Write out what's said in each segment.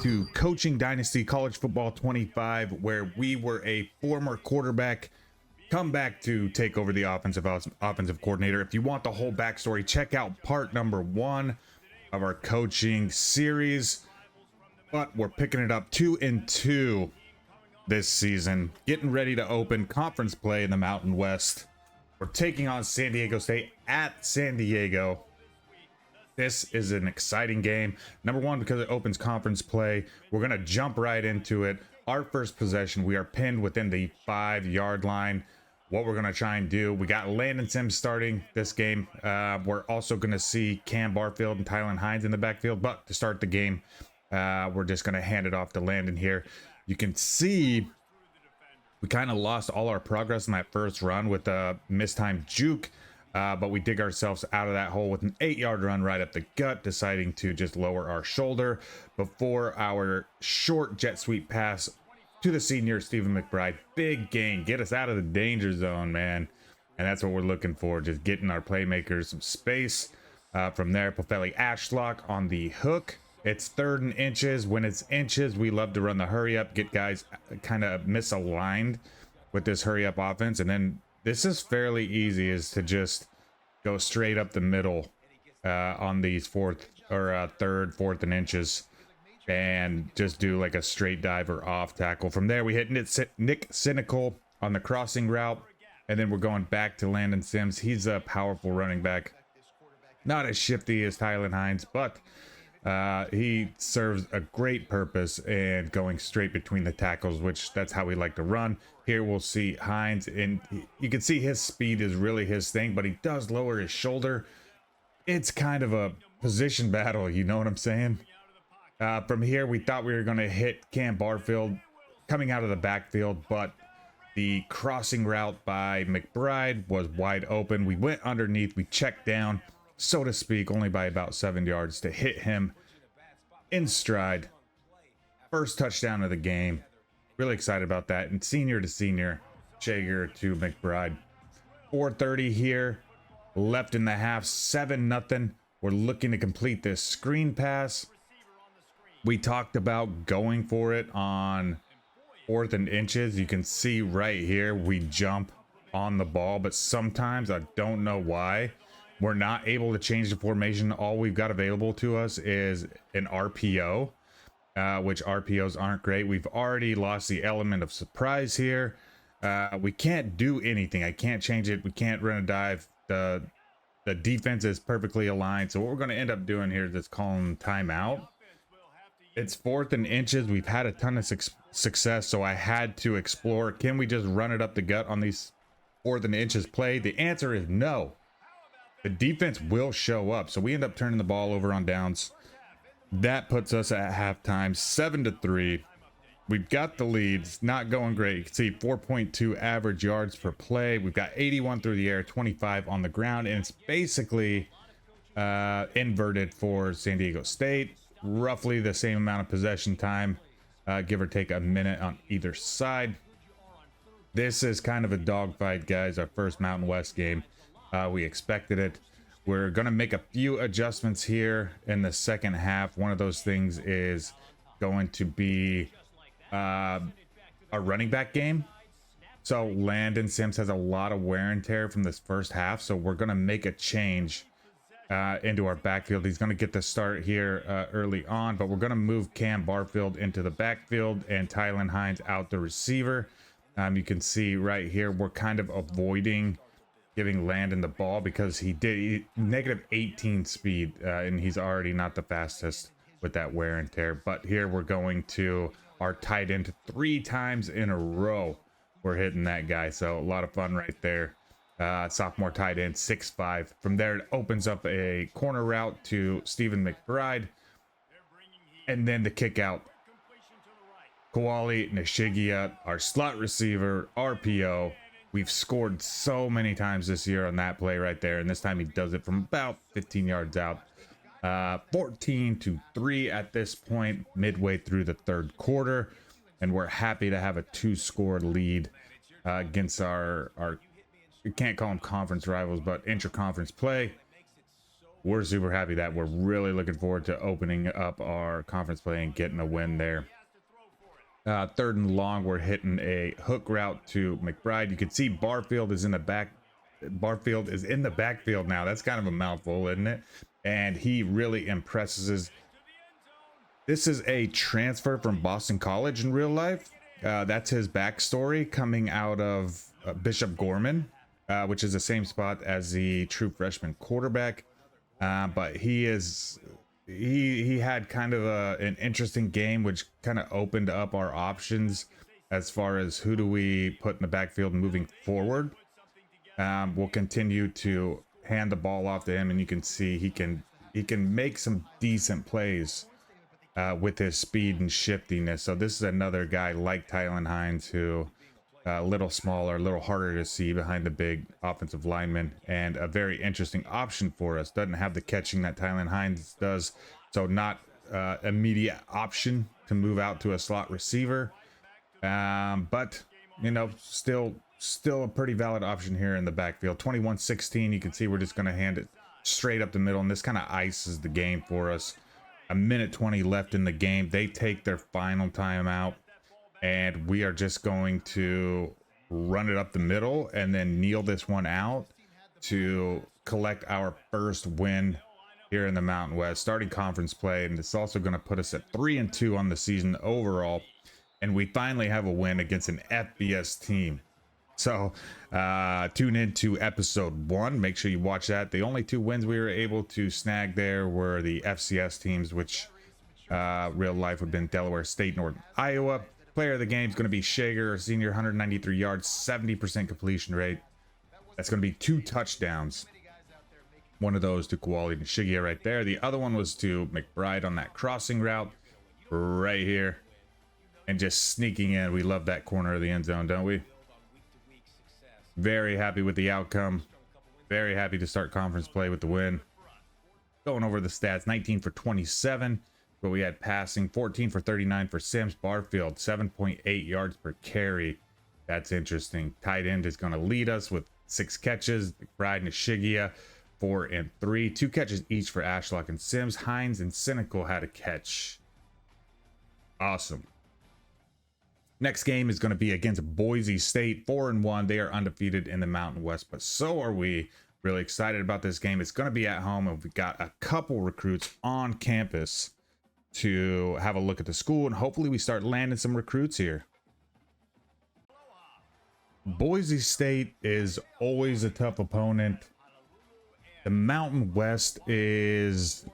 to Coaching Dynasty College Football 25, where we were a former quarterback come back to take over the offensive coordinator. If you want the whole backstory, check out part number 1 of our coaching series. But we're picking it up 2-2 this season, getting ready to open conference play in the Mountain West. We're taking on San Diego State at San Diego. This is an exciting game. Number one, because it opens conference play. We're going to jump right into it. Our first possession, we are pinned within the 5-yard line. What we're going to try and do, we got Landon Sims starting this game. We're also going to see Cam Barfield and Tylen Hines in the backfield. But to start the game, we're just going to hand it off to Landon here. You can see we kind of lost all our progress in that first run with a mistimed juke. But we dig ourselves out of that hole with an 8-yard run right up the gut, deciding to just lower our shoulder before our short jet sweep pass to the senior Stephen McBride. Big gain, get us out of the danger zone, man. And that's what we're looking for, just getting our playmakers some space. From there, Pofeli Ashlock on the hook. It's 3rd and inches. When it's inches, we love to run the hurry up, get guys kind of misaligned with this hurry up offense. And then this is fairly easy, is to just go straight up the middle on these 3rd, 4th and inches, and just do like a straight dive or off tackle. From there, we hit Nick Cynical on the crossing route, and then we're going back to Landon Sims. He's a powerful running back, not as shifty as Tylen Hines, but he serves a great purpose and going straight between the tackles, which that's how we like to run. Here we'll see Hines, and you can see his speed is really his thing, but he does lower his shoulder. It's kind of a position battle, you know what I'm saying? From here, we thought we were going to hit Cam Barfield coming out of the backfield, but the crossing route by McBride was wide open. We went underneath, we checked down, so to speak, only by about 7 yards to hit him in stride. First touchdown of the game. Really excited about that. And senior to senior, Shager to McBride. 4:30 here, left in the half, 7-0. We're looking to complete this screen pass. We talked about going for it on 4th and inches. You can see right here, we jump on the ball, but sometimes I don't know why we're not able to change the formation. All we've got available to us is an RPO, which RPOs aren't great. We've already lost the element of surprise here. We can't do anything. I can't change it. We can't run a dive. The defense is perfectly aligned. So what we're going to end up doing here is just calling timeout. It's 4th and inches. We've had a ton of success, so I had to explore. Can we just run it up the gut on these 4th and inches play? The answer is no. The defense will show up, so we end up turning the ball over on downs. That puts us at halftime, 7-3. We've got the leads, not going great. You can see 4.2 average yards per play. We've got 81 through the air, 25 on the ground, and it's basically inverted for San Diego State. Roughly the same amount of possession time, give or take a minute on either side. This is kind of a dogfight, guys. Our first Mountain West game. We expected it. We're going to make a few adjustments here in the second half. One of those things is going to be a running back game. So Landon Sims has a lot of wear and tear from this first half. So we're going to make a change into our backfield. He's going to get the start here early on, but we're going to move Cam Barfield into the backfield and Tylen Hines out the receiver. You can see right here, we're kind of avoiding giving Landon the ball because he did negative 18 speed, and he's already not the fastest with that wear and tear. But here we're going to our tight end 3 times in a row. We're hitting that guy, so a lot of fun right there. Sophomore tight end, 6'5". From there, it opens up a corner route to Stephen McBride, and then the kick out. Kawali Nishigia, our slot receiver, RPO. We've scored so many times this year on that play right there, and this time he does it from about 15 yards out. 14-3 at this point, midway through the 3rd quarter, and we're happy to have a 2-score lead against our we can't call them conference rivals, but intra-conference play. we're super happy that we're really looking forward to opening up our conference play and getting a win there. Third and long, we're hitting a hook route to McBride. You can see Barfield is in the back. Barfield is in the backfield now. That's kind of a mouthful, isn't it? And he really impresses. This is a transfer from Boston College in real life. That's his backstory coming out of Bishop Gorman, which is the same spot as the true freshman quarterback. But he had kind of an interesting game, which kind of opened up our options as far as who do we put in the backfield moving forward. We'll continue to hand the ball off to him, and you can see he can make some decent plays with his speed and shiftiness. So this is another guy like Tylan Hines who a little smaller, a little harder to see behind the big offensive lineman, and a very interesting option for us. Doesn't have the catching that Tylan Hines does, so not immediate option to move out to a slot receiver, but you know, still a pretty valid option here in the backfield. 21-16, you can see we're just going to hand it straight up the middle, and this kind of ices the game for us. A minute 20 left in the game. They take their final timeout, and we are just going to run it up the middle and then kneel this one out to collect our first win here in the Mountain West, starting conference play. And it's also going to put us at 3-2 on the season overall, and we finally have a win against an FBS team. So tune into episode 1. Make sure you watch that. The only 2 wins we were able to snag there were the FCS teams, which real life would have been Delaware State, Northern Iowa. Player of the game is going to be Shager, senior, 193 yards, 70% completion rate. That's going to be 2 touchdowns. One of those to Kawali Nishigia right there. The other one was to McBride on that crossing route right here. And just sneaking in. We love that corner of the end zone, don't we? Very happy with the outcome. Very happy to start conference play with the win. Going over the stats, 19 for 27. But we had passing, 14 for 39 for Sims. Barfield, 7.8 yards per carry. That's interesting. Tight end is going to lead us with 6 catches. McBride and Nishigia, 4 and 3. 2 catches each for Ashlock and Sims. Hines and Cynical had a catch. Awesome. Next game is going to be against Boise State, 4-1. They are undefeated in the Mountain West, but so are we. Really excited about this game. It's going to be at home, and we've got a couple recruits on campus to have a look at the school, and hopefully we start landing some recruits here. Boise State is always a tough opponent. The Mountain West is,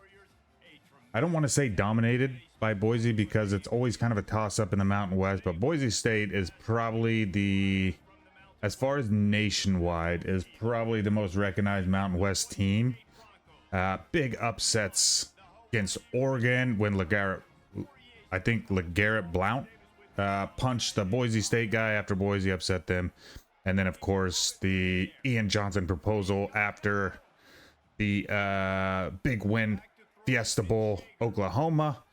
I don't want to say dominated by Boise, because it's always kind of a toss-up in the Mountain West, but Boise State is probably the, as far as nationwide, is probably the most recognized Mountain West team. Big upsets against Oregon when LeGarrette Blount punched the Boise State guy after Boise upset them. And then, of course, the Ian Johnson proposal after the big win, Fiesta Bowl, Oklahoma.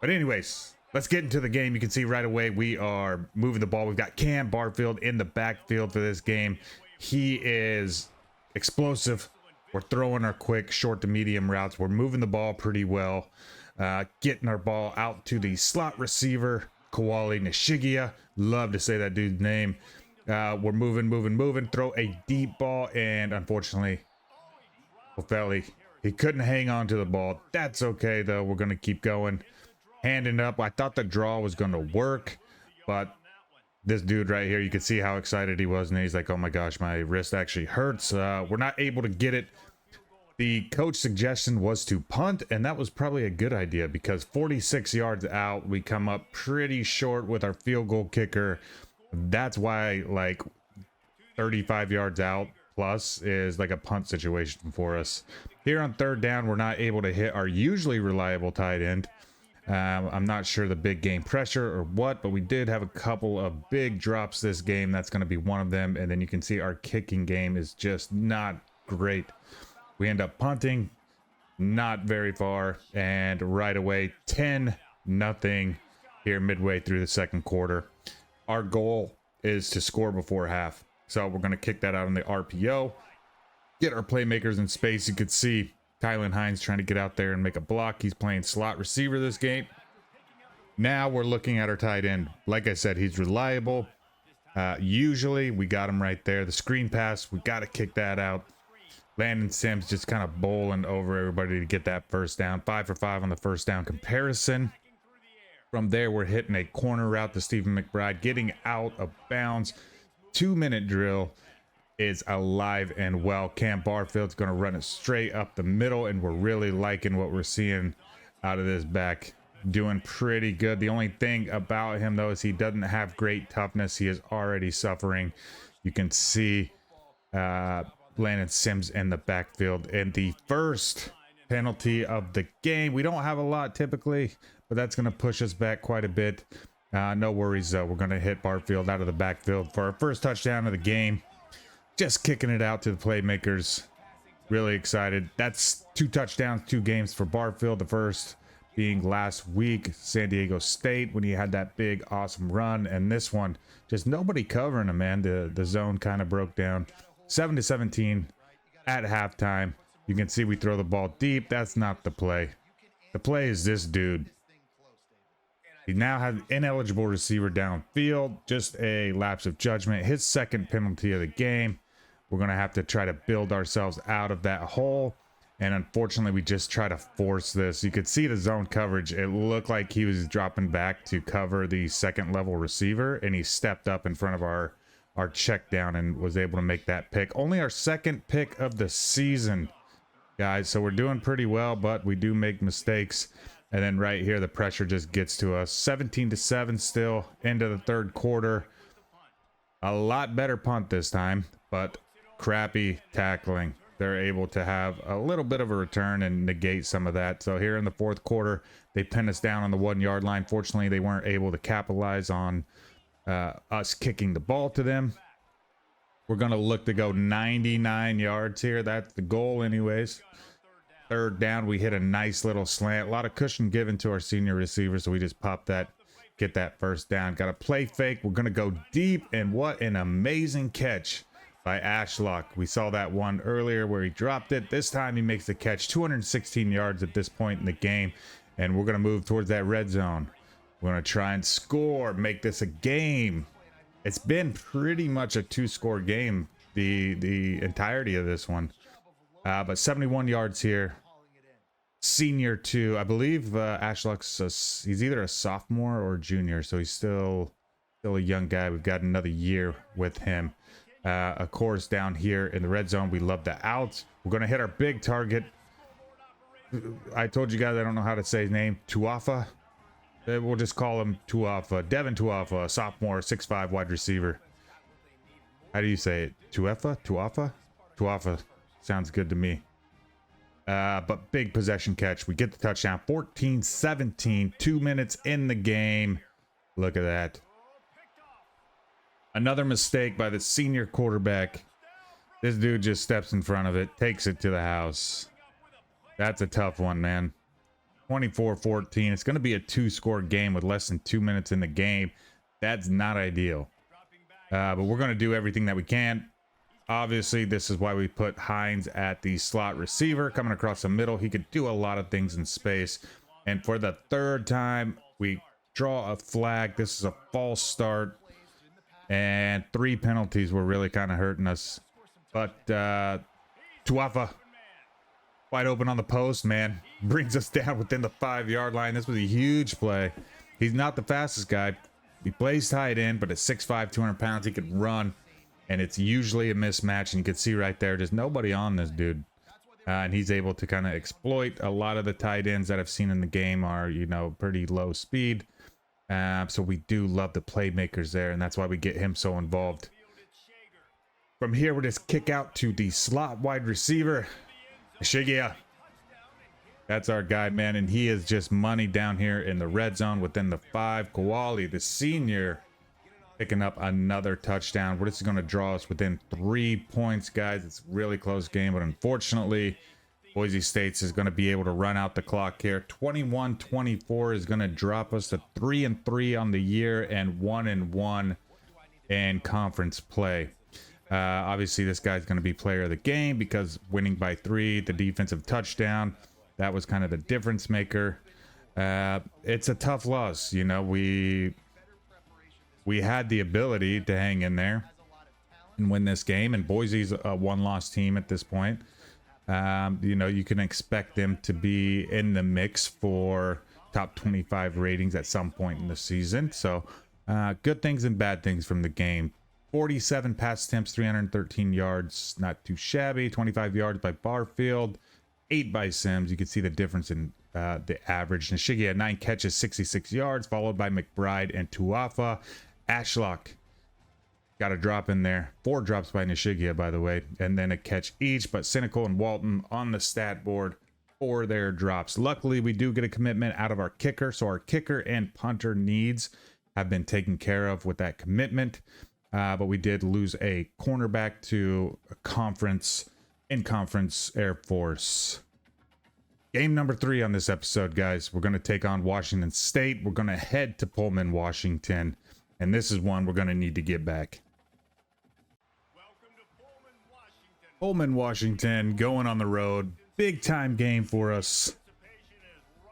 But anyways, let's get into the game. You can see right away we are moving the ball. We've got Cam Barfield in the backfield for this game. He is explosive. We're throwing our quick short to medium routes. We're moving the ball pretty well. Getting our ball out to the slot receiver, Kawali Nishigia. Love to say that dude's name. We're moving. Throw a deep ball, and unfortunately, Ofelli, he couldn't hang on to the ball. That's okay, though. We're going to keep going. Handing up. I thought the draw was going to work, but this dude right here, you can see how excited he was, and he's like, oh my gosh, my wrist actually hurts. We're not able to get it. The coach suggestion was to punt, and that was probably a good idea, because 46 yards out, we come up pretty short with our field goal kicker. That's why, like, 35 yards out plus is like a punt situation for us. Here on third down, we're not able to hit our usually reliable tight end. I'm not sure the big game pressure or what, but we did have a couple of big drops this game. That's going to be one of them. And then you can see our kicking game is just not great. We end up punting, not very far, and right away 10-0 here midway through the second quarter. Our goal is to score before half, so we're going to kick that out on the RPO, get our playmakers in space. You could see Kylan Hines trying to get out there and make a block. He's playing slot receiver this game. Now we're looking at our tight end. Like I said, he's reliable. Usually we got him right there. The screen pass, we got to kick that out. Landon Sims just kind of bowling over everybody to get that first down. 5 for 5 on the first down comparison. From there, we're hitting a corner route to Stephen McBride, getting out of bounds. 2-minute drill is alive and well. Cam Barfield's going to run it straight up the middle, and we're really liking what we're seeing out of this back. Doing pretty good. The only thing about him, though, is he doesn't have great toughness. He is already suffering. You can see Landon Sims in the backfield. And the first penalty of the game. We don't have a lot typically, but that's going to push us back quite a bit. No worries, though. We're going to hit Barfield out of the backfield for our first touchdown of the game. Just kicking it out to the playmakers. Really excited. That's 2 touchdowns, 2 games for Barfield. The first being last week, San Diego State, when he had that big, awesome run. And this one, just nobody covering him, man. The zone kind of broke down. 7-17 at halftime. You can see we throw the ball deep. That's not the play. The play is this dude. He now has an ineligible receiver downfield. Just a lapse of judgment. His second penalty of the game. We're going to have to try to build ourselves out of that hole. And unfortunately, we just try to force this. You could see the zone coverage. It looked like he was dropping back to cover the second level receiver. And he stepped up in front of our check down and was able to make that pick. Only our second pick of the season, guys. So we're doing pretty well, but we do make mistakes. And then right here, the pressure just gets to us. 17-7 still into the third quarter. A lot better punt this time, but crappy tackling. They're able to have a little bit of a return and negate some of that. So here in the fourth quarter, they pinned us down on the 1-yard line. Fortunately, they weren't able to capitalize on us kicking the ball to them. We're going to look to go 99 yards here. That's the goal anyways. Third down, we hit a nice little slant. A lot of cushion given to our senior receiver, so we just pop that, get that first down. Got a play fake. We're going to go deep, and what an amazing catch by Ashlock. We saw that one earlier where he dropped it. This time he makes the catch. 216 yards at this point in the game, and we're going to move towards that red zone. We're going to try and score, make this a game. It's been pretty much a 2-score game the entirety of this one. But 71 yards here. Senior 2. I believe Ashlock's he's either a sophomore or junior, so he's still a young guy. We've got another year with him. Of course, down here in the red zone, we love the outs. We're going to hit our big target. I told you guys I don't know how to say his name. Tuafa. We'll just call him Tuafa. Devin Tuafa, a sophomore, 6'5" wide receiver. How do you say it? Tuafa? Tuafa? Tuafa. Sounds good to me. But big possession catch. We get the touchdown. 14-17. 2 minutes in the game. Look at that. Another mistake by the senior quarterback. This dude just steps in front of it. Takes it to the house. That's a tough one, man. 24-14. It's going to be a 2-score game with less than 2 minutes in the game. That's not ideal. But we're going to do everything that we can. Obviously, this is why we put Hines at the slot receiver. Coming across the middle, he could do a lot of things in space. And for the third time, we draw a flag. This is a false start. And 3 penalties were really kind of hurting us. But Tuafa, wide open on the post, man. Brings us down within the 5-yard line. This was a huge play. He's not the fastest guy. He plays tight end, but at 6'5", 200 pounds, he could run. And it's usually a mismatch. And you can see right there, there's nobody on this dude. And he's able to kind of exploit. A lot of the tight ends that I've seen in the game are, you know, pretty low speed. So we do love the playmakers there. And that's why we get him so involved. From here, we'll just kick out to the slot wide receiver. Shigia. That's our guy, man. And he is just money down here in the red zone within the 5. Kowali, the senior, picking up another touchdown. This is going to draw us within 3 points, guys. It's a really close game, but unfortunately, Boise State is going to be able to run out the clock here. 21-24 is going to drop us to 3-3 on the year and 1-1 in conference play. Obviously, this guy's going to be player of the game because winning by 3, the defensive touchdown, that was kind of the difference maker. It's a tough loss. You know, we had the ability to hang in there and win this game, and Boise's a one-loss team at this point. You know, you can expect them to be in the mix for top 25 ratings at some point in the season. So good things and bad things from the game. 47 pass attempts, 313 yards, not too shabby. 25 yards by Barfield, 8 by Sims. You can see the difference in the average. Nishigi had 9 catches, 66 yards, followed by McBride and Tuafa. Ashlock got a drop in there. 4 drops by Nishigia, by the way, and then a catch each. But Cynical and Walton on the stat board for their drops. Luckily, we do get a commitment out of our kicker, so our kicker and punter needs have been taken care of with that commitment. But we did lose a cornerback to a conference Air Force. Game number 3 on this episode, guys. We're going to take on Washington State. We're going to head to Pullman, Washington. And this is one we're going to need to get back. Welcome to Pullman, Washington. Pullman, Washington, going on the road. Big time game for us.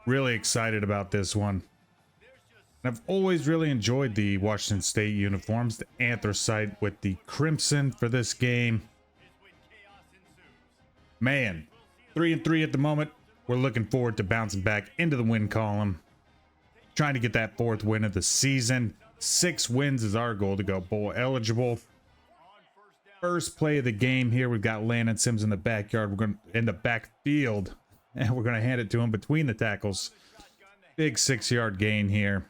Really excited about this one. I've always really enjoyed the Washington State uniforms. The anthracite with the crimson for this game. Man, 3-3 at the moment. We're looking forward to bouncing back into the win column. Trying to get that 4th win of the season. 6 wins is our goal to go bowl eligible. First play of the game here. We've got Landon Sims in the backyard. We're going in the backfield, and we're going to hand it to him between the tackles. Big 6-yard gain here.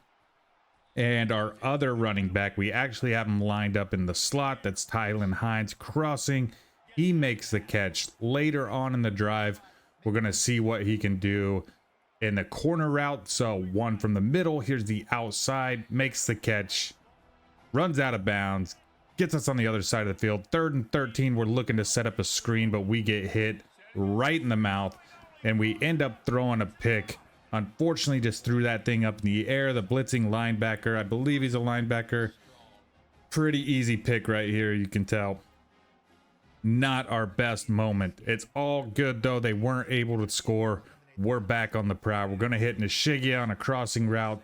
And our other running back, we actually have him lined up in the slot. That's Tylen Hines crossing. He makes the catch. Later on in the drive, we're going to see what he can do in the corner route. So one from the middle. Here's the outside. Makes the catch. Runs out of bounds. Gets us on the other side of the field. 3rd and 13. We're looking to set up a screen, but we get hit right in the mouth. And we end up throwing a pick. Unfortunately, just threw that thing up in the air. The blitzing linebacker, I believe he's a linebacker. Pretty easy pick right here, you can tell. Not our best moment. It's all good, though. They weren't able to score. We're back on the prowl. We're going to hit Nishigia on a crossing route.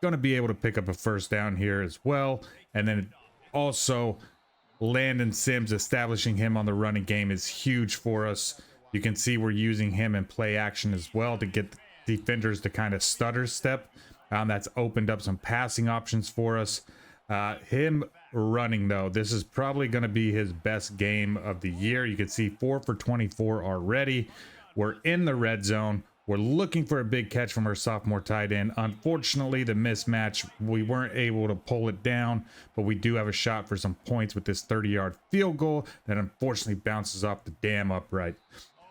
Going to be able to pick up a 1st down here as well. And then also, Landon Sims, establishing him on the running game is huge for us. You can see we're using him in play action as well to get defenders to kind of stutter step. That's opened up some passing options for us. Him running, though, this is probably going to be his best game of the year. You can see 4 for 24 already. We're in the red zone. We're looking for a big catch from our sophomore tight end. Unfortunately, the mismatch, we weren't able to pull it down, but we do have a shot for some points with this 30-yard field goal that unfortunately bounces off the damn upright.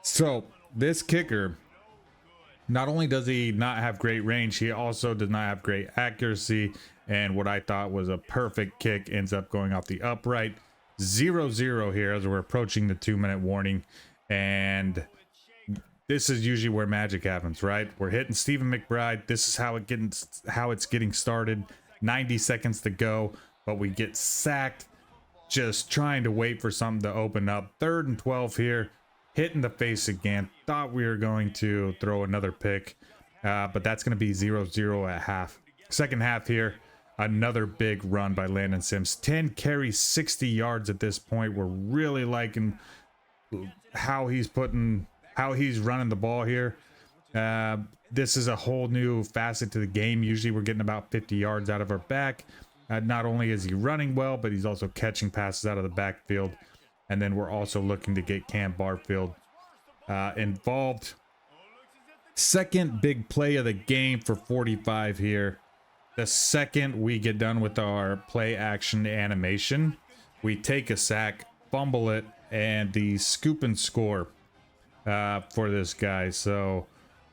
So this kicker, not only does he not have great range, he also does not have great accuracy. And what I thought was a perfect kick ends up going off the upright. 0-0 here as we're approaching the 2-minute warning. And this is usually where magic happens, right? We're hitting Stephen McBride. This is how it's getting started. 90 seconds to go, but we get sacked. Just trying to wait for something to open up. 3rd and 12 here. Hit in the face again. Thought we were going to throw another pick, but that's going to be 0-0 at half. Second half here, another big run by Landon Sims. 10 carries, 60 yards at this point. We're really liking how he's running the ball here. This is a whole new facet to the game. Usually we're getting about 50 yards out of our back. Not only is he running well, but he's also catching passes out of the backfield. And then we're also looking to get Cam Barfield involved. Second big play of the game for 45 here. The second we get done with our play action animation, we take a sack, fumble it, and the scoop and score for this guy. So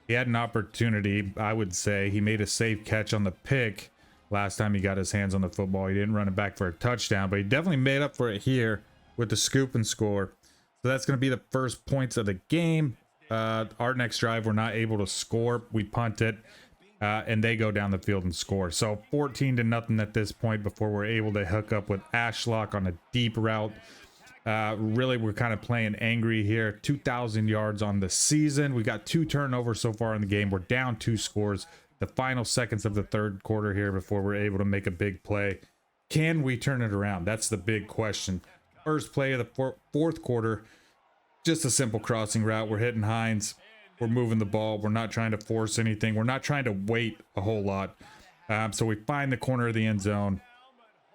he had an opportunity, I would say. He made a safe catch on the pick last time he got his hands on the football. He didn't run it back for a touchdown, but he definitely made up for it here with the scoop and score. So that's going to be the first points of the game. Our next drive, we're not able to score. We punt it, and they go down the field and score. So 14-0 at this point before we're able to hook up with Ashlock on a deep route. Really, we're kind of playing angry here. 2,000 yards on the season. We got 2 turnovers so far in the game. We're down 2 scores. The final seconds of the third quarter here before we're able to make a big play. Can we turn it around? That's the big question. First play of the fourth quarter, just a simple crossing route. We're hitting Hines. We're moving the ball. We're not trying to force anything. We're not trying to wait a whole lot. So we find the corner of the end zone.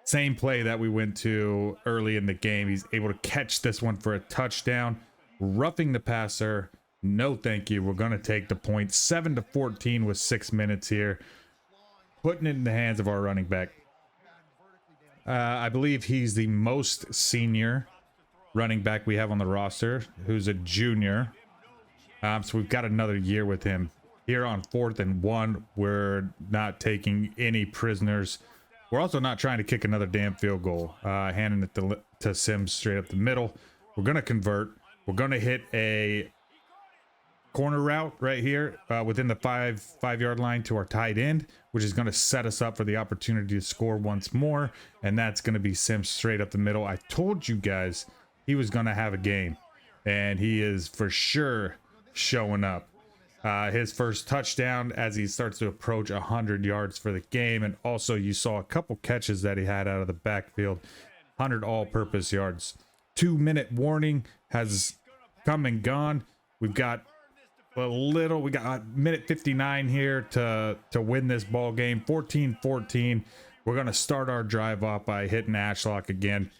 Same play that we went to early in the game. He's able to catch this one for a touchdown. Roughing the passer. No, thank you. We're going to take the point. 7-14 with 6 minutes here. Putting it in the hands of our running back. I believe he's the most senior running back we have on the roster, who's a junior. So we've got another year with him. Here on 4th and 1, we're not taking any prisoners. We're also not trying to kick another damn field goal. Handing it to Sims straight up the middle. We're going to convert. We're going to hit a corner route right here within the five-yard line to our tight end, which is going to set us up for the opportunity to score once more. And that's going to be Sims straight up the middle. I told you guys he was going to have a game, and he is for sure showing up. His first touchdown as he starts to approach 100 yards for the game. And also you saw a couple catches that he had out of the backfield. 100 all-purpose yards. 2-minute warning has come and gone. We've got we got minute 59 here to win this ball game. 14-14. We're going to start our drive off by hitting Ashlock again.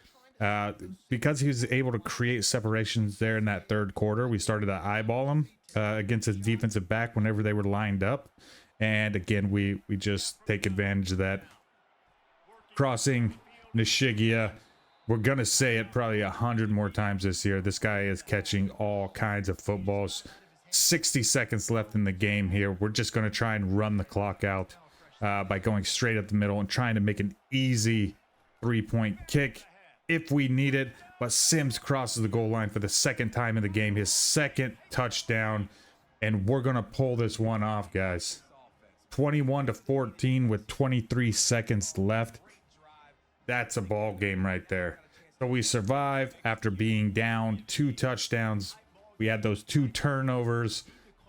Because he was able to create separations there in that third quarter, we started to eyeball him against his defensive back whenever they were lined up. And again, we just take advantage of that. Crossing Nishigia. We're going to say it probably 100 more times this year. This guy is catching all kinds of footballs. 60 seconds left in the game here. We're just going to try and run the clock out by going straight up the middle and trying to make an easy 3-point kick if we need it. But Sims crosses the goal line for the second time in the game, his second touchdown, and we're going to pull this one off, guys. 21-14 with 23 seconds left. That's a ball game right there. So we survive after being down 2 touchdowns. We had those 2 turnovers,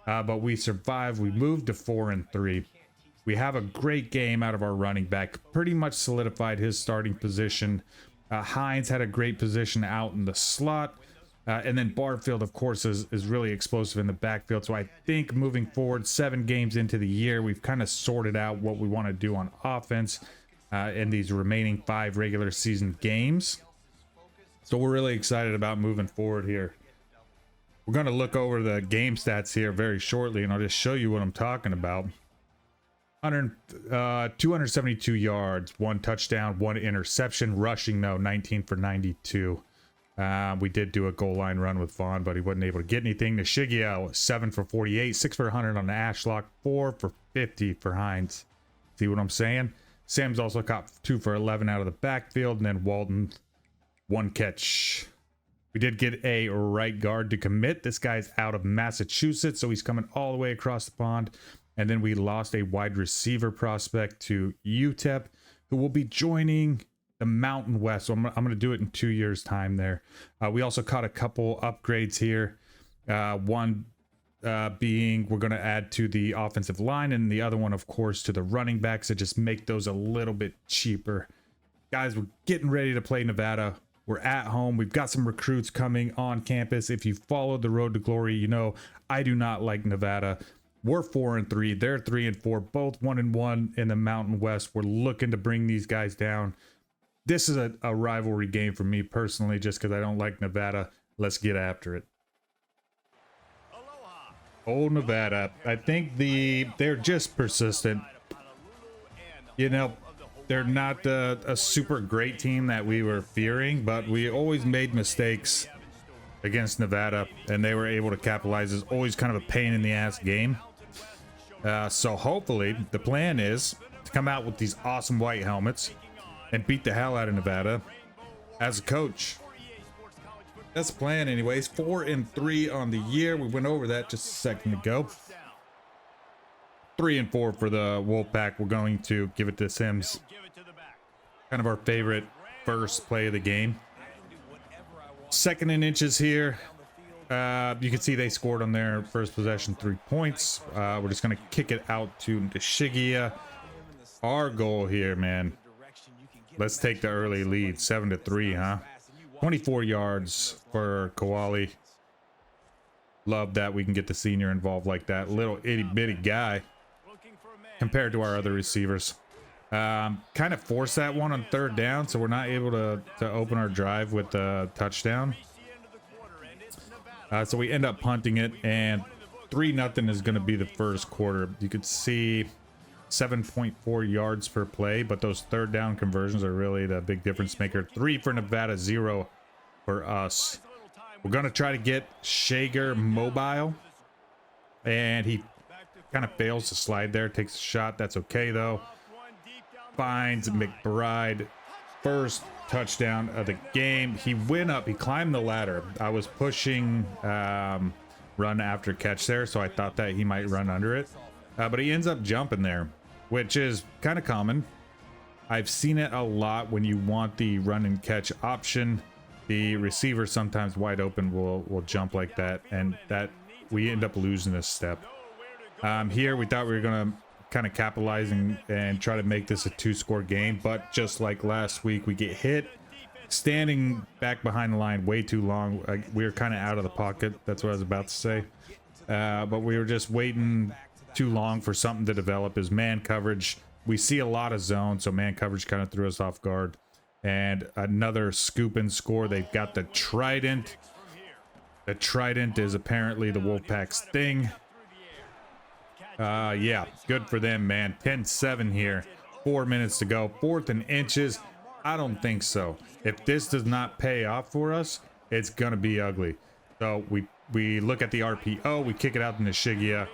but we survived. We moved to 4-3. We have a great game out of our running back. Pretty much solidified his starting position. Hines had a great position out in the slot. And then Barfield, of course, is really explosive in the backfield. So I think moving forward, 7 games into the year, we've kind of sorted out what we want to do on offense in these remaining 5 regular season games. So we're really excited about moving forward here. We're going to look over the game stats here very shortly, and I'll just show you what I'm talking about. 272 yards, 1 touchdown, 1 interception. Rushing, though, 19 for 92. We did do a goal line run with Vaughn, but he wasn't able to get anything. Nishigia, 7 for 48, 6 for 100 on the Ashlock, 4 for 50 for Hines. See what I'm saying? Sam's also caught 2 for 11 out of the backfield, and then Walton, 1 catch. We did get a right guard to commit. This guy's out of Massachusetts, so he's coming all the way across the pond. And then we lost a wide receiver prospect to UTEP, who will be joining the Mountain West. So I'm going to do it in 2 years' time there. We also caught a couple upgrades here. One being we're going to add to the offensive line, and the other one, of course, to the running backs to just make those a little bit cheaper. Guys, we're getting ready to play Nevada. We're at home. We've got some recruits coming on campus. If you followed the road to glory, you know I do not like Nevada. We're 4-3. They're 3-4. Both 1-1 in the Mountain West. We're looking to bring these guys down. This is a rivalry game for me personally, just because I don't like Nevada. Let's get after it. Oh, Nevada. I think they're just persistent. You know, they're not a super great team that we were fearing, but we always made mistakes against Nevada, and they were able to capitalize. It's always kind of a pain in the ass game. So hopefully the plan is to come out with these awesome white helmets and beat the hell out of Nevada as a coach. That's the plan anyways. 4-3 on the year. We went over that just a second ago. 3-4 for the Wolfpack. We're going to give it to Sims. Kind of our favorite first play of the game. 2nd and inches here. You can see they scored on their first possession 3 points. We're just going to kick it out to Shigia. Our goal here, man. Let's take the early lead. 7-3, huh? 24 yards for Kowali. Love that we can get the senior involved like that. Little itty bitty guy compared to our other receivers. Kind of force that one on 3rd down, so we're not able to open our drive with a touchdown. So we end up punting it, and 3-0 is going to be the first quarter. You could see 7.4 yards per play, but those 3rd down conversions are really the big difference maker. 3 for Nevada, 0 for us. We're going to try to get Shager mobile, and he kind of fails to slide there. Takes a shot. That's okay, though. Finds McBride. First touchdown of the game. He went up. He climbed the ladder. I was pushing run after catch there, so I thought that he might run under it. But he ends up jumping there, which is kind of common. I've seen it a lot when you want the run and catch option. The receiver sometimes wide open will jump like that, and that we end up losing a step. Here we thought we were gonna kind of capitalize and try to make this a 2-score game, but just like last week, we get hit standing back behind the line way too long. We were kind of out of the pocket. That's what I was about to say. But we were just waiting too long for something to develop. Is man coverage. We see a lot of zone, so man coverage kind of threw us off guard. And another scoop and score. They've got the Trident. The Trident is apparently the Wolfpack's thing. Yeah, good for them, man. 10-7 here. 4 minutes to go. 4th and inches. I don't think so. If this does not pay off for us, it's gonna be ugly. So we look at the RPO. We kick it out in the Shigia.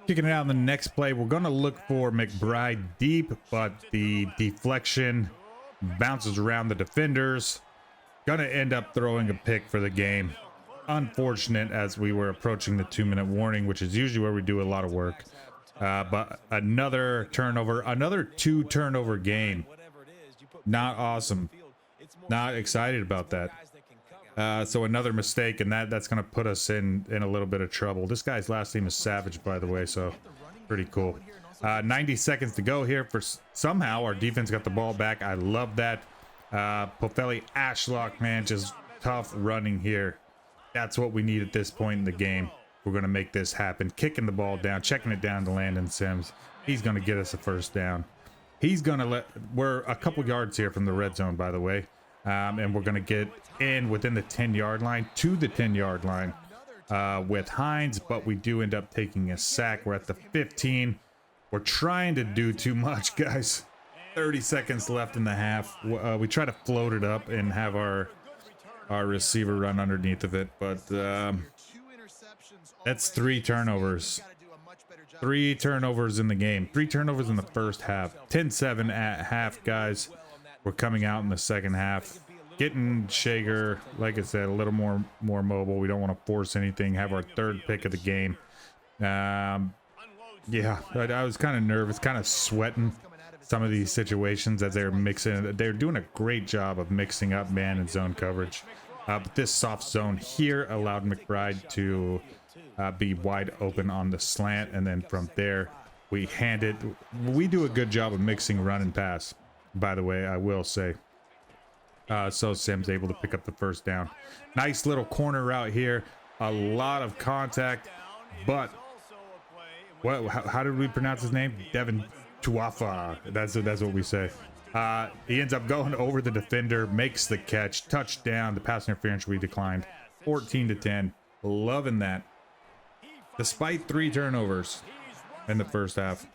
Kicking it out in the next play. We're gonna look for McBride deep, but the deflection bounces around the defenders. Gonna end up throwing a pick for the game. Unfortunate, as we were approaching the 2-minute warning, which is usually where we do a lot of work. But another turnover, another 2-turnover game. Not awesome. Not excited about that. So another mistake, and that's going to put us in a little bit of trouble. This guy's last name is Savage, by the way, so pretty cool. 90 seconds to go here. For somehow our defense got the ball back. I love that. Pofeli Ashlock, man, just tough running here. That's what we need at this point in the game. We're going to make this happen. Kicking the ball down, checking it down to Landon Sims. He's going to get us a first down. He's going to we're a couple yards here from the red zone, by the way. And we're going to get in within the 10-yard line, to the 10-yard line with Hines, but we do end up taking a sack. We're at the 15. We're trying to do too much, guys. 30 seconds left in the half. We try to float it up and have our receiver run underneath of it, but that's 3 turnovers. 3 turnovers in the game. 3 turnovers in the first half. 10-7 at half, guys. We're coming out in the second half. Getting Shager, like I said, a little more mobile. We don't want to force anything. Have our 3rd pick of the game. Yeah, I was kind of nervous, kind of sweating some of these situations as they're mixing. They're doing a great job of mixing up man and zone coverage. But this soft zone here allowed McBride to be wide open on the slant, and then from there we hand it. We do a good job of mixing run and pass, by the way, I will say. So Sim's able to pick up the first down. Nice little corner route here. A lot of contact, but how did we pronounce his name? Devin Tuafa. That's what we say. He ends up going over the defender, makes the catch, touchdown. The pass interference we declined. 14-10. Loving that. Despite 3 turnovers in the first half.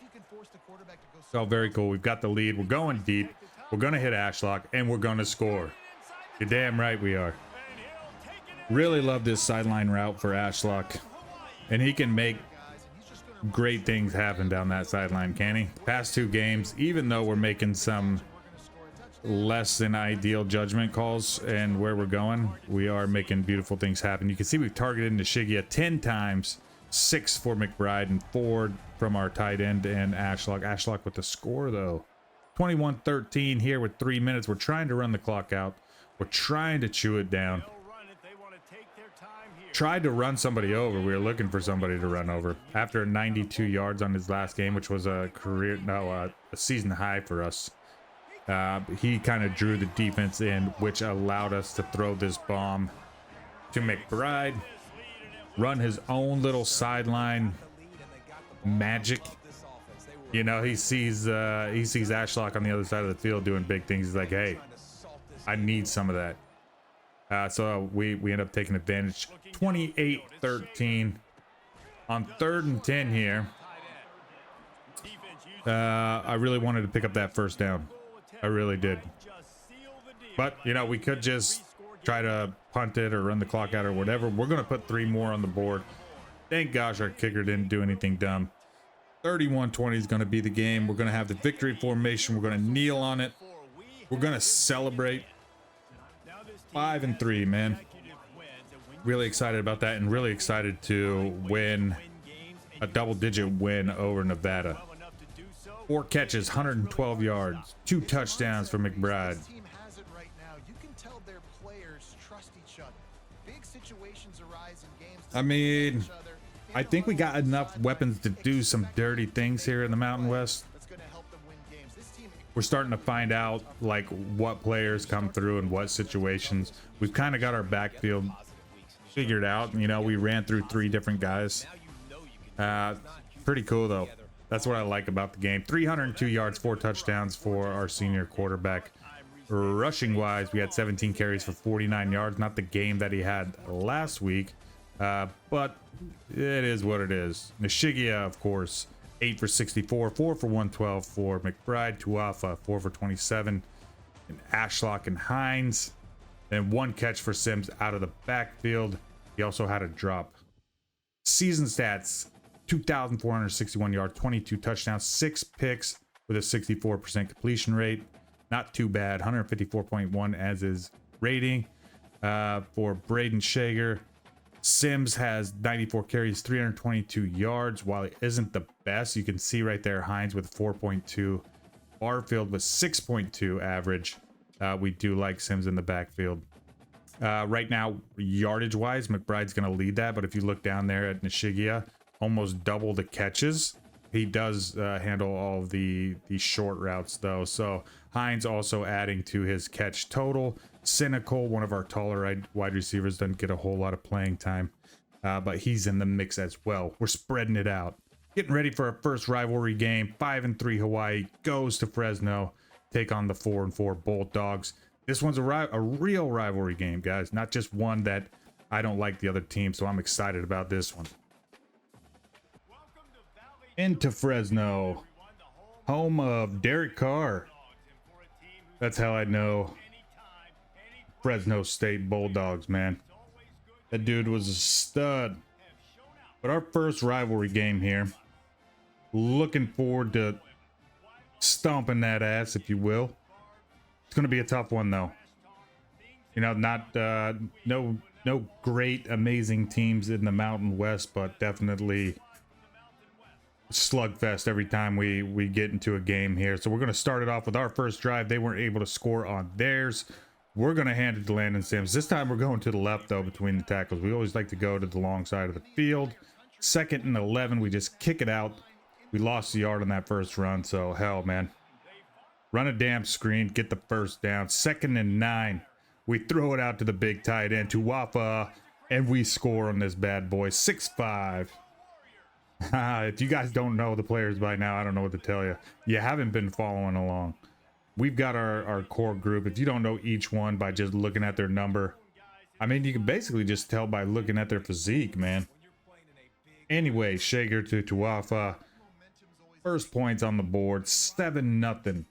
So very cool. We've got the lead. We're going deep. We're going to hit Ashlock, and we're going to score. You're damn right we are. Really love this sideline route for Ashlock. And he can make great things happen down that sideline, can he? Past 2 games, even though we're making some less than ideal judgment calls and where we're going, we are making beautiful things happen. You can see we've targeted Nishigia 10 times, 6 for McBride and 4 from our tight end and Ashlock. Ashlock with the score, though. 21-13 here with 3 minutes. We're trying to run the clock out. We're trying to chew it down. tried to run somebody over. We were looking for somebody to run over after 92 yards on his last game, which was a season high for us. He kind of drew the defense in, which allowed us to throw this bomb to McBride, run his own little sideline magic. You know, he sees Ashlock on the other side of the field doing big things. He's like, hey, I need some of that. So we end up taking advantage. 28-13 on 3rd and 10 here. I really wanted to pick up that first down. I really did. But, you know, we could just try to punt it or run the clock out or whatever. We're going to put 3 more on the board. Thank gosh our kicker didn't do anything dumb. 31-20 is going to be the game. We're going to have the victory formation. We're going to kneel on it. We're going to celebrate. 5-3, man. Really excited about that, and really excited to win a double-digit win over Nevada. 4 catches, 112 yards, 2 touchdowns for McBride. I mean, I think we got enough weapons to do some dirty things here in the Mountain West. We're starting to find out like what players come through and what situations. We've kind of got our backfield figured out. You know, we ran through 3 different guys. Pretty cool though. That's what I like about the game. 302 yards, 4 touchdowns for our senior quarterback. Rushing wise, we had 17 carries for 49 yards. Not the game that he had last week, but it is what it is. Nishigia, of course, 8 for 64, 4 for 112 for McBride. Tuafa, 4 for 27. And Ashlock and Hines. And 1 catch for Sims out of the backfield. He also had a drop. Season stats, 2,461 yards, 22 touchdowns, 6 picks with a 64% completion rate. Not too bad. 154.1 as his rating. For Braden Shager, Sims has 94 carries, 322 yards. While it isn't the best, you can see right there Hines with 4.2, Barfield with 6.2 average. We do like Sims in the backfield. Right now, yardage wise, McBride's going to lead that, but if you look down there at Nishigia, almost double the catches. He does handle all of the short routes though, so Hines also adding to his catch total. Cynical, one of our taller wide receivers, doesn't get a whole lot of playing time, but he's in the mix as well. We're spreading it out, getting ready for our first rivalry game. 5-3 Hawaii goes to Fresno, take on the 4-4 Bulldogs. This one's a real rivalry game, guys, not just one that I don't like the other team, so I'm excited about this one. Into Fresno, home of Derek Carr. That's how I know Fresno State Bulldogs, man. That dude was a stud. But our first rivalry game here. Looking forward to stomping that ass, if you will. It's going to be a tough one, though. You know, not no great, amazing teams in the Mountain West, but definitely slugfest every time we get into a game here. So we're going to start it off with our first drive. They weren't able to score on theirs. We're going to hand it to Landon Sims. This time we're going to the left, though, between the tackles. We always like to go to the long side of the field. 2nd and 11, we just kick it out. We lost the yard on that first run, so hell, man. Run a damn screen, get the first down. 2nd and 9, we throw it out to the big tight end, to Wafa, and we score on this bad boy. 6-5. If you guys don't know the players by now, I don't know what to tell you. You haven't been following along. We've got our core group. If you don't know each one by just looking at their number, I mean, you can basically just tell by looking at their physique, man. Anyway, Shager to Tuafa. First points on the board, 7-0.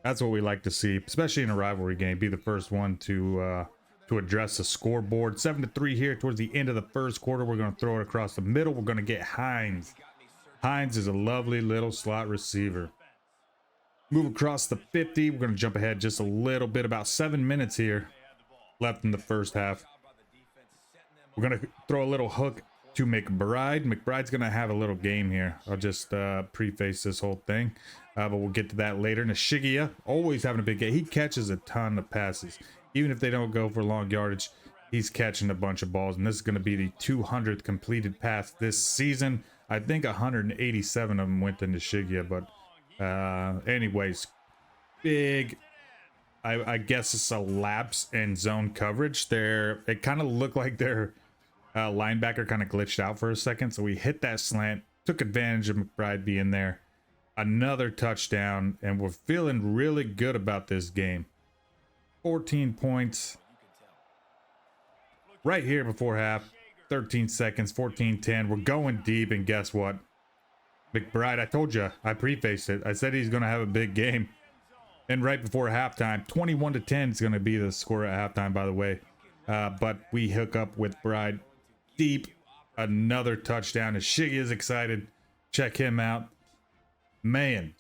That's what we like to see, especially in a rivalry game. Be the first one to address the scoreboard. 7-3 here towards the end of the first quarter. We're going to throw it across the middle. We're going to get Hines. Hines is a lovely little slot receiver. Move across the 50. We're going to jump ahead just a little bit. About 7 minutes here left in the first half. We're going to throw a little hook to McBride. McBride's going to have a little game here. I'll just preface this whole thing, but we'll get to that later. Nishigia, always having a big game. He catches a ton of passes. Even if they don't go for long yardage, He's catching a bunch of balls, and this is going to be the 200th completed pass this season. I think 187 of them went into Shigia, but anyways, big. I guess it's a lapse in zone coverage. It kind of looked like their linebacker kind of glitched out for a second, so we hit that slant, took advantage of McBride being there. Another touchdown, and we're feeling really good about this game. 14 points right here before half. 13 seconds, 14-10. We're going deep, and guess what? McBride, I told you, I prefaced it. I said he's going to have a big game. And right before halftime, 21-10 is going to be the score at halftime, by the way. But we hook up with Bride deep. Another touchdown. And Shiggy is excited. Check him out. Man.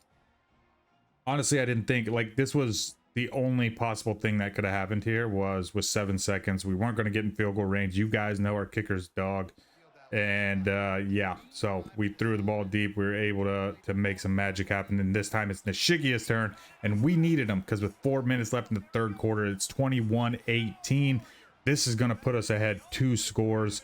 Honestly, I didn't think, like, this was the only possible thing that could have happened here was with 7 seconds. We weren't going to get in field goal range. You guys know our kicker's dog. And yeah, so we threw the ball deep. We were able to make some magic happen, and this time it's Nishigia's turn, and we needed him because with 4 minutes left in the third quarter, it's 21-18. This is going to put us ahead 2 scores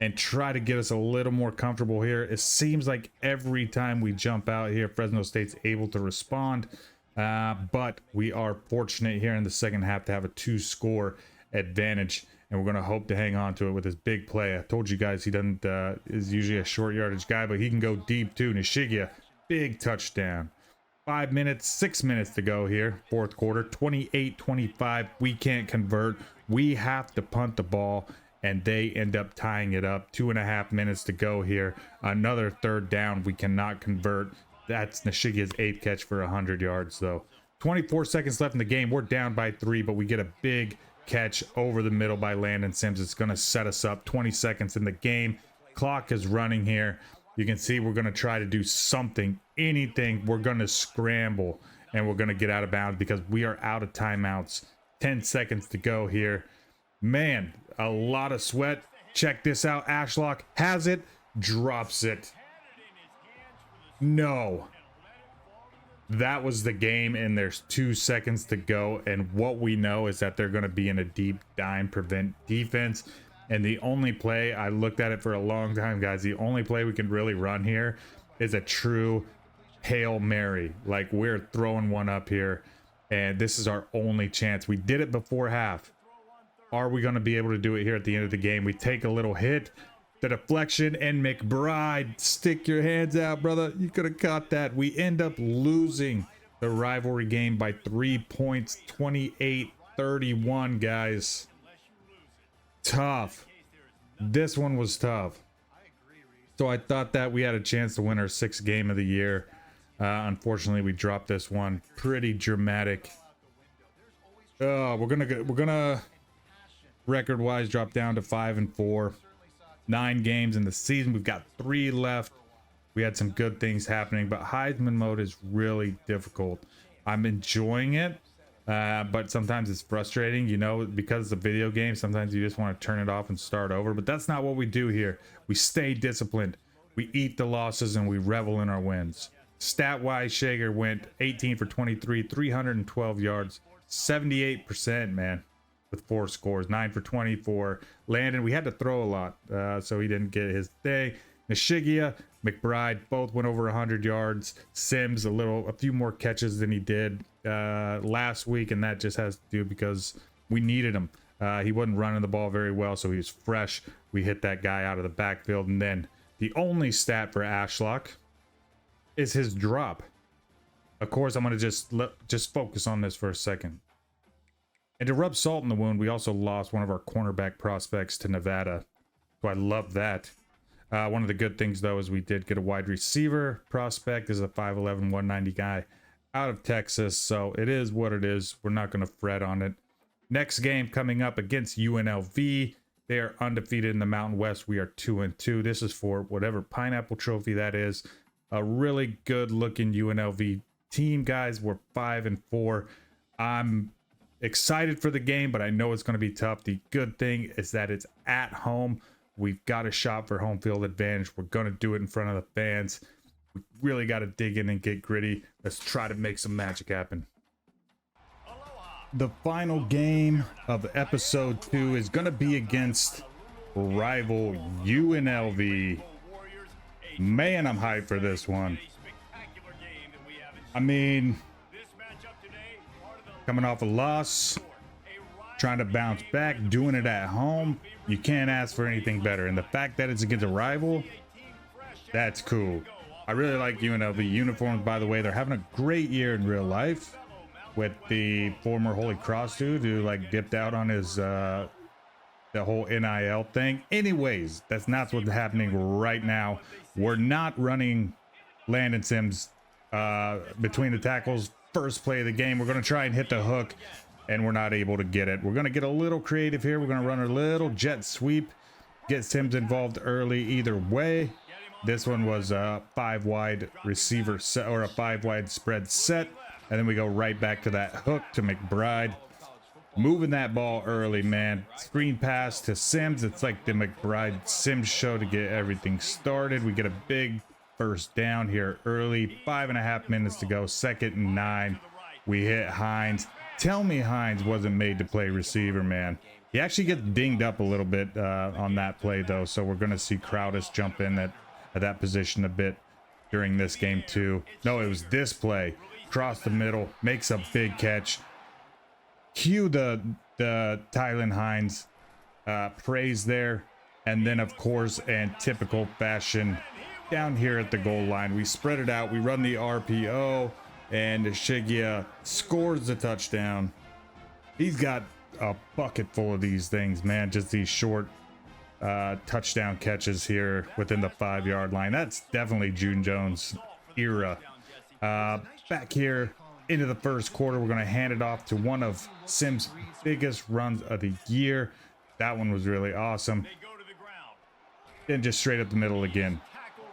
and try to get us a little more comfortable here. It seems like every time we jump out here, Fresno State's able to respond, but we are fortunate here in the second half to have a 2-score advantage. And we're going to hope to hang on to it with his big play. I told you guys he doesn't is usually a short yardage guy, but he can go deep too. Nishigia, big touchdown. 6 minutes to go here. Fourth quarter, 28-25. We can't convert. We have to punt the ball, and they end up tying it up. 2.5 minutes to go here. Another third down. We cannot convert. That's Nishigia's 8th catch for 100 yards, though. 24 seconds left in the game. We're down by 3, but we get a big catch over the middle by Landon Sims. It's going to set us up. 20 seconds in the game. Clock is running here. You can see we're going to try to do something, anything. We're going to scramble, and we're going to get out of bounds because we are out of timeouts. 10 seconds to go here. Man, a lot of sweat. Check this out. Ashlock has it, drops it. No. That was the game, and there's 2 seconds to go, and what we know is that they're going to be in a deep dime prevent defense, and the only play, I looked at it for a long time, guys, the only play we can really run here is a true Hail Mary. Like, we're throwing one up here, and this is our only chance. We did it before half. Are we going to be able to do it here at the end of the game? We take a little hit. The deflection, and McBride, stick your hands out, brother. You could have caught that. We end up losing the rivalry game by 3 points, 28-31, guys. Tough. This one was tough. So I thought that we had a chance to win our 6th game of the year. Unfortunately, we dropped this one. Pretty dramatic. We're gonna record-wise drop down to 5-4. 9 games in the season. We've got 3 left. We had some good things happening, but Heisman mode is really difficult. I'm enjoying it, but sometimes it's frustrating, you know, because it's a video game. Sometimes you just want to turn it off and start over, but that's not what we do here. We stay disciplined. We eat the losses, and we revel in our wins. Stat-wise, Shager went 18 for 23, 312 yards, 78%, man. With 4 scores, 9 for 24. Landon, we had to throw a lot, so he didn't get his thing. Nishigia, McBride, both went over 100 yards. Sims, a few more catches than he did last week, and that just has to do because we needed him. He wasn't running the ball very well, so he was fresh. We hit that guy out of the backfield, and then the only stat for Ashlock is his drop. Of course, I'm going to just focus on this for a second. And to rub salt in the wound, we also lost one of our cornerback prospects to Nevada. So I love that. One of the good things, though, is we did get a wide receiver prospect. This is a 5'11", 190 guy out of Texas. So it is what it is. We're not going to fret on it. Next game coming up against UNLV. They are undefeated in the Mountain West. We are 2-2. This is for whatever pineapple trophy that is. A really good-looking UNLV team, guys. We're 5-4. I'm excited for the game, but I know it's going to be tough. The good thing is that it's at home. We've got a shot for home field advantage. We're going to do it in front of the fans. We really got to dig in and get gritty. Let's try to make some magic happen. the final game of episode 2 is going to be against rival UNLV. Man, I'm hyped for this one. I mean, coming off a loss, trying to bounce back, doing it at home, you can't ask for anything better. And the fact that it's against a rival, that's cool. I really like UNLV uniforms, by the way. They're having a great year in real life, with the former Holy Cross dude who like dipped out on his the whole NIL thing. Anyways, that's not what's happening right now. We're not running Landon Sims between the tackles. First play of the game, we're going to try and hit the hook, and we're not able to get it. We're going to get a little creative here. We're going to run a little jet sweep, get Sims involved early either way. This one was a 5-wide receiver set, or a 5-wide spread set, and then we go right back to that hook to McBride. Moving that ball early, man. Screen pass to Sims. It's like the McBride Sims show to get everything started. We get a big first down here early. 5.5 minutes to go. 2nd and 9. We hit Hines. Tell me Hines wasn't made to play receiver, man. He actually gets dinged up a little bit on that play, though. So we're going to see Crowdis jump in at that position a bit during this game, too. No, it was this play. Across the middle. Makes a big catch. Cue the Tylen Hines praise there, and then of course, in typical fashion, down here at the goal line, we spread it out, we run the RPO, and Shigia scores the touchdown. He's got a bucket full of these things, man. Just these short touchdown catches here within the 5-yard line. That's definitely June Jones era. Back here into the first quarter, we're going to hand it off to one of Sims' biggest runs of the year. That one was really awesome. Then just straight up the middle again.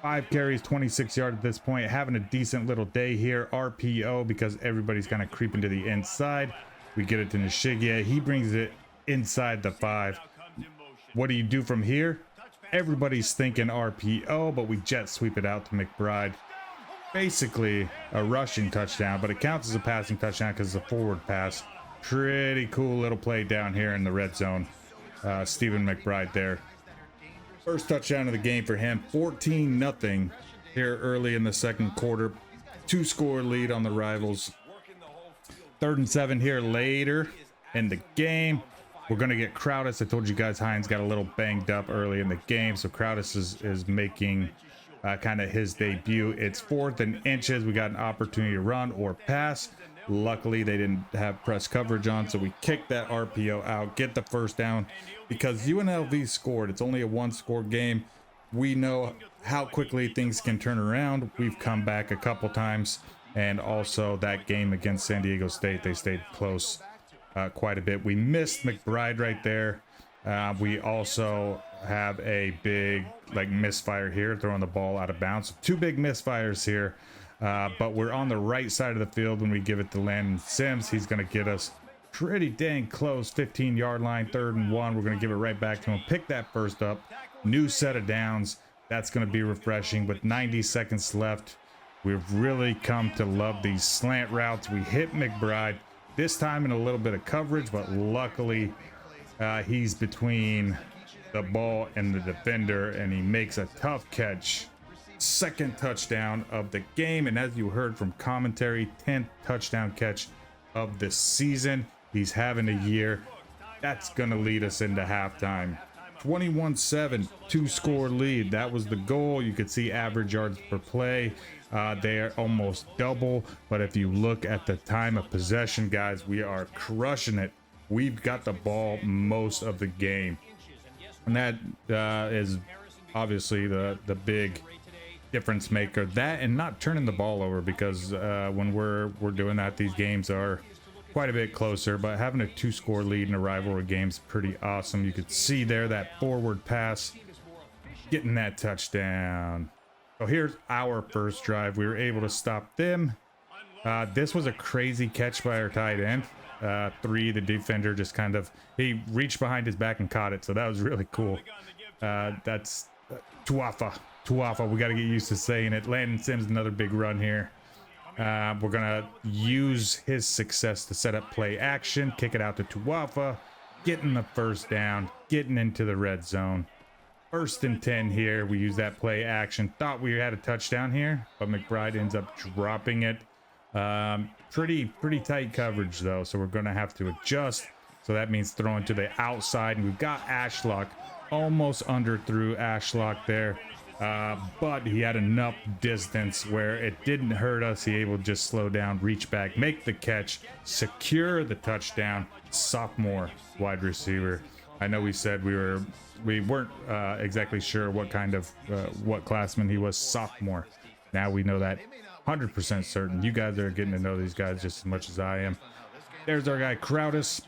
5 carries, 26 yards at this point. Having a decent little day here. RPO, because everybody's kind of creeping to the inside. We get it to Nishigia. He brings it inside the 5. What do you do from here? Everybody's thinking RPO, but we jet sweep it out to McBride. Basically a rushing touchdown, but it counts as a passing touchdown because it's a forward pass. Pretty cool little play down here in the red zone. Stephen McBride there. First touchdown of the game for him. 14-0 here early in the second quarter. 2-score lead on the rivals. 3rd and 7 here later in the game. We're going to get Crowdis. I told you guys Hines got a little banged up early in the game, so Crowdis is making kind of his debut. It's 4th and inches. We got an opportunity to run or pass. Luckily, they didn't have press coverage on, so we kicked that RPO out, get the first down, because UNLV scored. It's only a 1-score game. We know how quickly things can turn around. We've come back a couple times, and also that game against San Diego State, they stayed close quite a bit. We missed McBride right there. We also have a big misfire here, throwing the ball out of bounds. 2 big misfires here, but we're on the right side of the field when we give it to Landon Sims. He's going to get us pretty dang close. 15-yard line, 3rd and 1. We're going to give it right back to him. Pick that first up. New set of downs. That's going to be refreshing. With 90 seconds left, we've really come to love these slant routes. We hit McBride, this time in a little bit of coverage, but luckily he's between the ball and the defender, and he makes a tough catch. 2nd touchdown of the game, and as you heard from commentary, 10th touchdown catch of the season. He's having a year. That's gonna lead us into halftime. 21-7, 2-score lead. That was the goal. You could see average yards per play. They're almost double, but if you look at the time of possession, guys, we are crushing it. We've got the ball most of the game, and that is obviously the big difference maker. That and not turning the ball over, because when we're doing that, these games are quite a bit closer. But having a 2-score lead in a rivalry game is pretty awesome. You could see there that forward pass, getting that touchdown. So here's our first drive. We were able to stop them. This was a crazy catch by our tight end. 3, the defender just he reached behind his back and caught it, so that was really cool. That's Tuafa. We got to get used to saying it. Landon Sims, another big run here. We're gonna use his success to set up play action, kick it out to Tuafa, getting the first down, getting into the red zone. 1st and 10 here. We use that play action. Thought we had a touchdown here, but McBride ends up dropping it. Pretty tight coverage though, so we're gonna have to adjust. So that means throwing to the outside, and we've got Ashlock. Almost underthrew Ashlock there, but he had enough distance where it didn't hurt us. He able to just slow down, reach back, make the catch, secure the touchdown. Sophomore wide receiver. I know we said we weren't exactly sure what kind of what classman he was. Sophomore. Now we know that 100% certain. You guys are getting to know these guys just as much as I am. There's our guy Crowdus.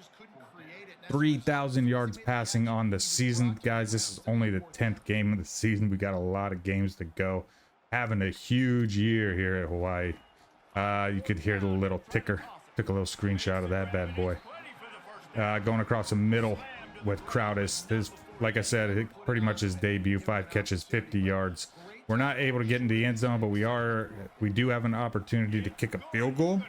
3,000 yards passing on the season, guys. This is only the 10th game of the season. We got a lot of games to go. Having a huge year here at Hawaii. You could hear the little ticker. Took a little screenshot of that bad boy. Going across the middle with Crowdus. His, like I said, pretty much his debut. 5 catches, 50 yards. We're not able to get into the end zone, but we do have an opportunity to kick a field goal.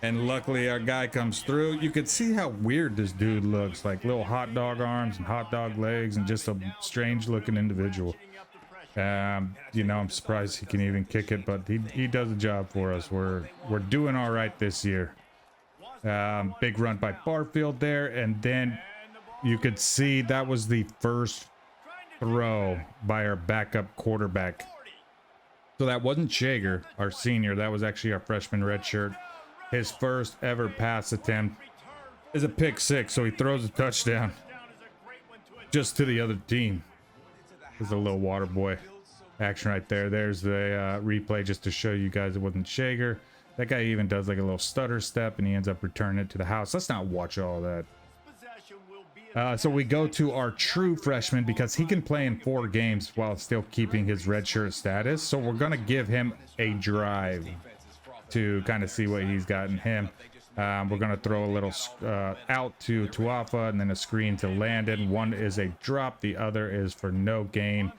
And luckily our guy comes through. You can see how weird this dude looks, like little hot dog arms and hot dog legs and just a strange looking individual. You know, I'm surprised he can even kick it, but he does a job for us. We're doing all right this year. Big run by Barfield there, and then you could see that was the first throw by our backup quarterback. So that wasn't Shager, our senior. That was actually our freshman redshirt. His first ever pass attempt is a pick 6, so he throws a touchdown just to the other team. There's a little water boy action right there. There's the replay just to show you guys it wasn't Shager. That guy even does like a little stutter step, and he ends up returning it to the house. Let's not watch all that. So we go to our true freshman because he can play in 4 games while still keeping his redshirt status. So we're going to give him a drive to kind of see what he's got in him. We're going to throw a little out to Tuafa and then a screen to Landon. One is a drop, the other is for no gain.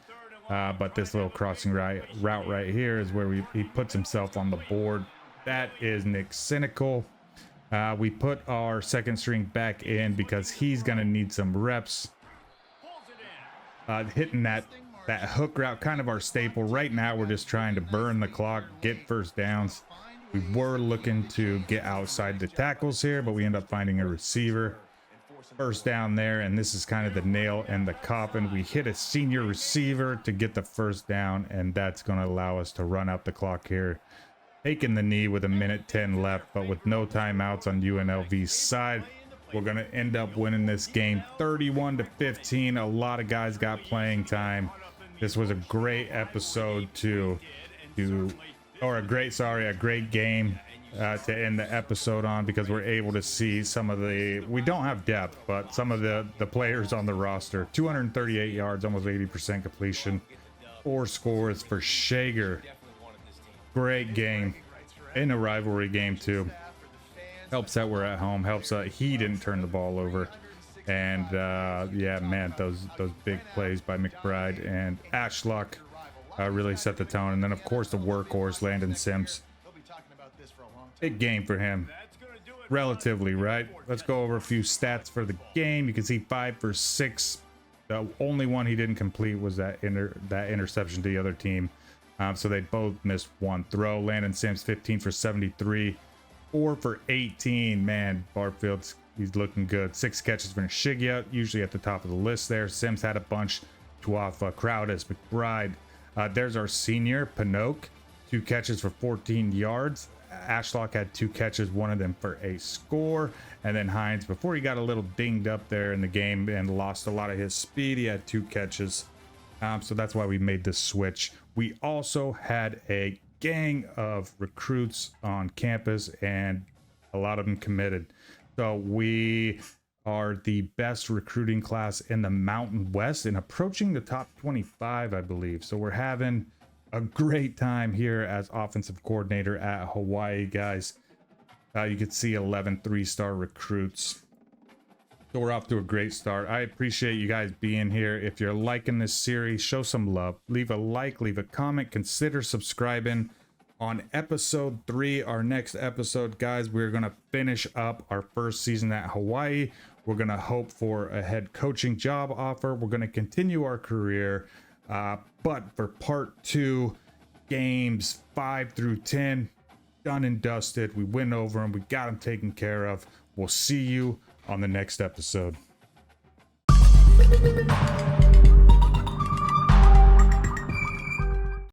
But this little crossing route right here is where he puts himself on the board. That is Nick Cynical. We put our 2nd string back in because he's going to need some reps. Hitting that hook route, kind of our staple. Right now, we're just trying to burn the clock, get first downs. We were looking to get outside the tackles here, but we end up finding a receiver. First down there, and this is kind of the nail in the coffin. We hit a senior receiver to get the first down, and that's going to allow us to run out the clock here. Taking the knee with 1:10 left, but with no timeouts on UNLV's side. We're going to end up winning this game 31-15. A lot of guys got playing time. This was a great episode a great game to end the episode on, because we're able to see some of we don't have depth, but some of the players on the roster. 238 yards, almost 80% completion, 4 scores for Shager. Great game in a rivalry game too. Helps that we're at home, helps he didn't turn the ball over. And yeah, man, those big plays by McBride and Ashlock really set the tone. And then of course the workhorse Landon Sims. Big game for him, relatively, right? Let's go over a few stats for the game. You can see 5 for 6. The only one he didn't complete was that interception to the other team. So they both missed 1 throw. Landon Sims 15 for 73, 4 for 18. Man, Barfield's he's looking good. 6 catches for Nshigya, usually at the top of the list there. Sims had a bunch. Tuafa, Crowdus, McBride. There's our senior, Pinocchio, 2 catches for 14 yards. Ashlock had 2 catches, one of them for a score. And then Hines, before he got a little dinged up there in the game and lost a lot of his speed, he had 2 catches. So that's why we made this switch. We also had a gang of recruits on campus, and a lot of them committed. So we are the best recruiting class in the Mountain West and approaching the top 25, I believe. So we're having a great time here as offensive coordinator at Hawaii, guys. You can see 11 3-star recruits. So we're off to a great start. I appreciate you guys being here. If you're liking this series, show some love. Leave a like, leave a comment, consider subscribing. on episode 3, our next episode, guys, we're going to finish up our first season at Hawaii. We're going to hope for a head coaching job offer. We're going to continue our career. But for part 2, games 5 through 10, done and dusted. We went over them. We got them taken care of. We'll see you on the next episode.